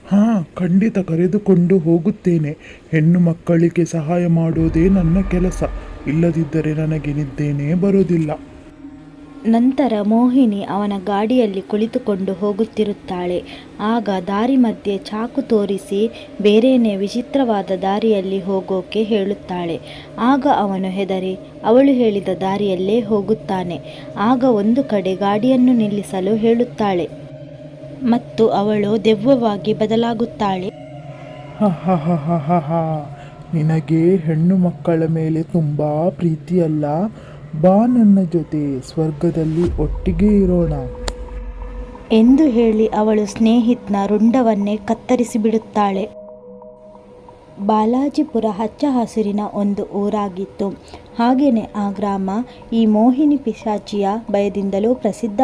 ಹಾಂ, ಖಂಡಿತ ಕರೆದುಕೊಂಡು ಹೋಗುತ್ತೇನೆ. ಹೆಣ್ಣು ಮಕ್ಕಳಿಗೆ ಸಹಾಯ ಮಾಡೋದೇ ನನ್ನ ಕೆಲಸ. ಇಲ್ಲದಿದ್ದರೆ ನನಗೆ ನಿದ್ದೆನೇ ಬರೋದಿಲ್ಲ. ನಂತರ ಮೋಹಿನಿ ಅವನ ಗಾಡಿಯಲ್ಲಿ ಕುಳಿತುಕೊಂಡು ಹೋಗುತ್ತಿರುತ್ತಾಳೆ. ಆಗ ದಾರಿ ಮಧ್ಯೆ ಚಾಕು ತೋರಿಸಿ ಬೇರೇನೇ ವಿಚಿತ್ರವಾದ ದಾರಿಯಲ್ಲಿ ಹೋಗೋಕೆ ಹೇಳುತ್ತಾಳೆ. ಆಗ ಅವನು ಹೆದರಿ ಅವಳು ಹೇಳಿದ ದಾರಿಯಲ್ಲೇ ಹೋಗುತ್ತಾನೆ. ಆಗ ಒಂದು ಕಡೆ ಗಾಡಿಯನ್ನು ನಿಲ್ಲಿಸಲು ಹೇಳುತ್ತಾಳೆ ಮತ್ತು ಅವಳು ದೆವ್ವವಾಗಿ ಬದಲಾಗುತ್ತಾಳೆ. ಹ ಹ ಹ ಹ ಹ ಹ. ನಿನಗೆ ಹೆಣ್ಣು ಮಕ್ಕಳ ಮೇಲೆ ತುಂಬ ಪ್ರೀತಿಯಲ್ಲ? ಬಾ ನನ್ನ ಜೊತೆ, ಸ್ವರ್ಗದಲ್ಲಿ ಒಟ್ಟಿಗೆ ಇರೋಣ. ಎಂದು ಹೇಳಿ ಅವಳು ಸ್ನೇಹಿತನ ರುಂಡವನ್ನೇ ಕತ್ತರಿಸಿ ಬಿಡುತ್ತಾಳೆ. ಬಾಲಾಜಿಪುರ ಹಚ್ಚ ಹಸಿರಿನ ಒಂದು ಊರಾಗಿತ್ತು. ಹಾಗೆಯೇ ಆ ಗ್ರಾಮ ಈ ಮೋಹಿನಿ ಪಿಶಾಚಿಯ ಭಯದಿಂದಲೂ ಪ್ರಸಿದ್ಧವಾಗಿದೆ.